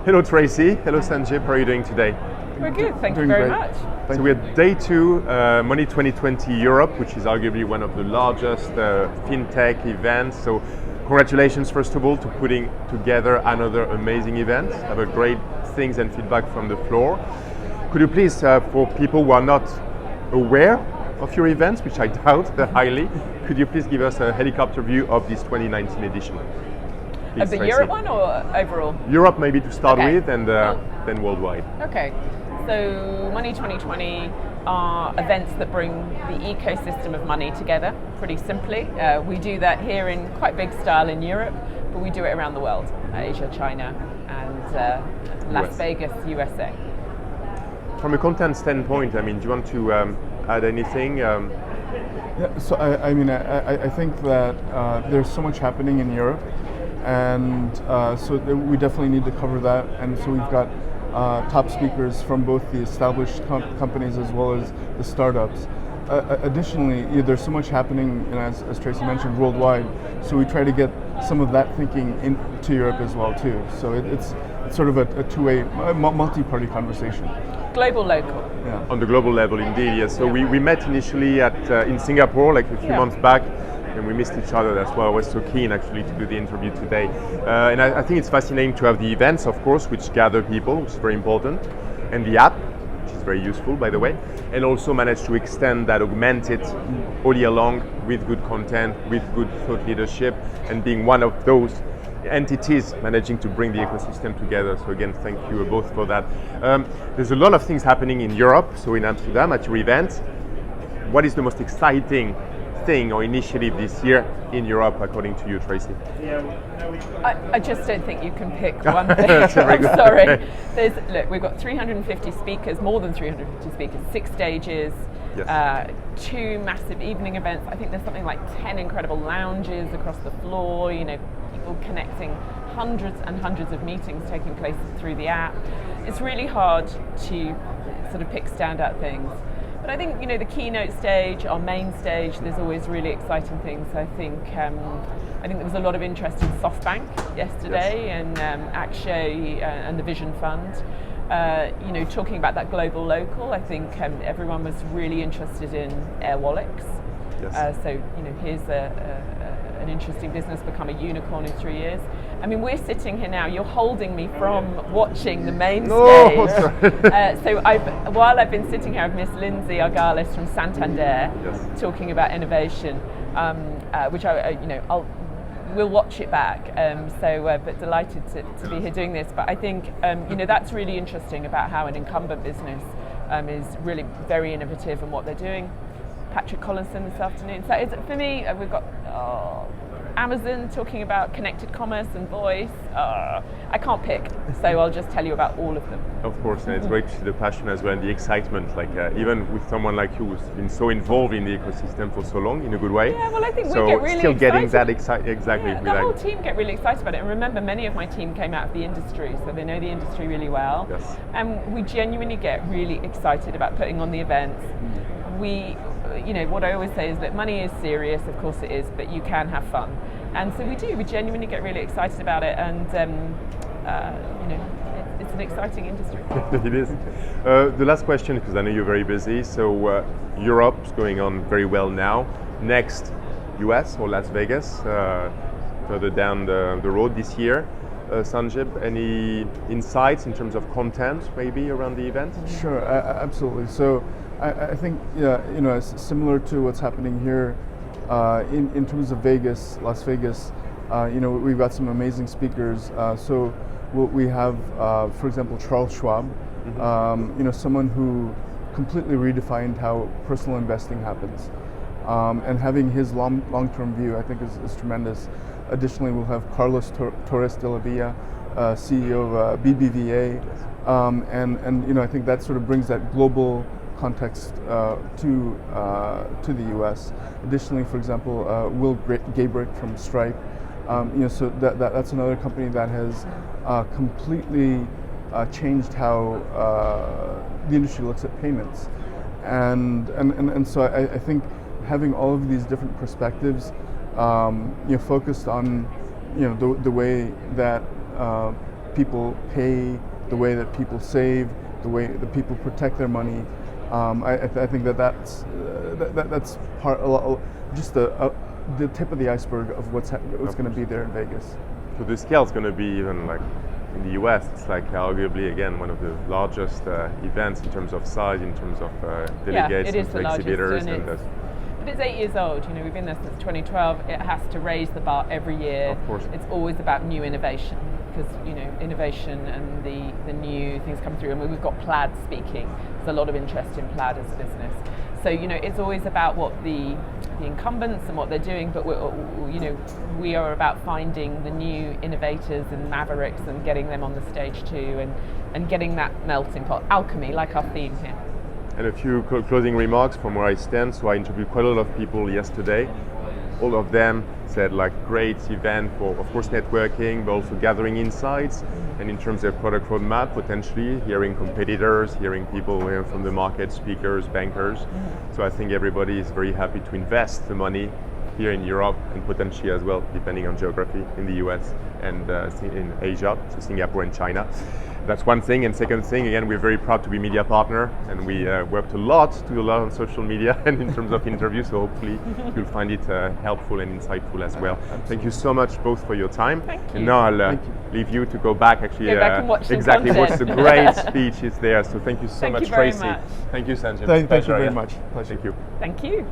Hello Tracey, hello Sanjib, how are you doing today? We're good, thank you Doing very great. much. So we're at day 2, Money20 Europe, which is arguably one of the largest fintech events. So congratulations first of all to putting together another amazing event. Have a great things and feedback from the floor. Could you please, for people who are not aware of your events, which I doubt highly, could you please give us a helicopter view of this 2019 edition? Please, Of the Tracey. Europe one or overall? Europe maybe to start Okay. with, and then worldwide. Okay, so Money 2020 are events that bring the ecosystem of money together, pretty simply. We do that here in quite big style in Europe, but we do it around the world, Asia, China, and Las US. Vegas, USA. From a content standpoint, I mean, do you want to add anything? Yeah, so I think that there's so much happening in Europe, and so we definitely need to cover that. And so we've got top speakers from both the established companies as well as the startups. Additionally, there's so much happening, as Tracey mentioned, worldwide. So we try to get some of that thinking into Europe as well too. So it's sort of a two-way, multi-party conversation. Global, local. Yeah. On the global level, indeed, yes. So we met initially in Singapore, like a few months back, and we missed each other. That's why I was so keen, actually, to do the interview today. And I think it's fascinating to have the events, of course, which gather people, which is very important, and the app, which is very useful, by the way, and also manage to extend that, augment it all year long with good content, with good thought leadership, and being one of those entities managing to bring the ecosystem together. So again, thank you both for that. There's a lot of things happening in Europe, so in Amsterdam at your event. What is the most exciting thing or initiative this year in Europe, according to you, Tracey? I just don't think you can pick one thing. That's a very I'm good- sorry. okay. Look, we've got 350 speakers, more than 350 speakers, 6 stages, Yes. 2 massive evening events. I think there's something like 10 incredible lounges across the floor, people connecting, hundreds and hundreds of meetings taking place through the app. It's really hard to sort of pick standout things. But I think, the keynote stage, our main stage, there's always really exciting things. I think there was a lot of interest in SoftBank yesterday, and Akshay and the Vision Fund. Talking about that global local, I think everyone was really interested in Air Wallets. Yes. Here's an interesting business, become a unicorn in 3 years. I mean, we're sitting here now, you're holding me from watching the main No, stage. While I've been sitting here, I've missed Lindsay Argalis from Santander talking about innovation, which we'll watch it back. But delighted to be here doing this. But I think, that's really interesting about how an incumbent business is really very innovative in what they're doing. Patrick Collinson this afternoon. So for me, we've got Amazon talking about connected commerce and voice. I can't pick, so I'll just tell you about all of them. Of course, and it's great to see the passion as well and the excitement, even with someone like you who's been so involved in the ecosystem for so long, in a good way. Yeah, well, I think so we get really still getting excited. that exactly. Yeah, with the whole that. team get really excited about it. And remember, many of my team came out of the industry, so they know the industry really well. Yes. And we genuinely get really excited about putting on the events. What I always say is that money is serious, of course it is, but you can have fun. And so we do, we genuinely get really excited about it, and it's an exciting industry. It is. The last question, because I know you're very busy, so Europe's going on very well now. Next, US or Las Vegas, further down the road this year. Sanjib, any insights in terms of content maybe around the event? Sure, absolutely. So I think it's similar to what's happening here in terms of Las Vegas. We've got some amazing speakers. So we have, for example, Charles Schwab. Someone who completely redefined how personal investing happens, and having his long-term view, I think, is tremendous. Additionally, we'll have Carlos Torres de la Villa, CEO of BBVA, and I think that sort of brings that global context to the U.S. Additionally, for example, Will Gabrick from Stripe. So that's another company that has completely changed how the industry looks at payments, and so I think having all of these different perspectives, focused on the way that people pay, the way that people save, the way that people protect their money. I think that's just the tip of the iceberg of what's going to be there in Vegas. So the scale is going to be even like in the US. It's like arguably again one of the largest events in terms of size, in terms of delegates and exhibitors. But it's 8 years old. You know, we've been there since 2012. It has to raise the bar every year. Of course. It's always about new innovation because innovation and the new things come through. And we've got Plaid speaking. There's a lot of interest in Plaid as a business. So it's always about what the incumbents and what they're doing, but we are about finding the new innovators and mavericks and getting them on the stage too, and getting that melting pot, alchemy, like our theme here. And a few closing remarks from where I stand. So I interviewed quite a lot of people yesterday. All of them said like great event for, of course, networking, but also gathering insights. And in terms of product roadmap, potentially hearing competitors, hearing people from the market, speakers, bankers. Mm-hmm. So I think everybody is very happy to invest the money here in Europe and potentially as well, depending on geography, in the US and in Asia, so Singapore and China. That's one thing. And second thing, again, we're very proud to be media partner, and we worked a lot on social media and in terms of interviews, so hopefully you'll find it helpful and insightful as well. Thank you so much both for your time. Thank you. And now I'll leave you to go back and watch the great speeches there. So thank you so much, Tracey. Much. Thank you, Sanjib. Thank you very much. Thank Pleasure. you. Thank you.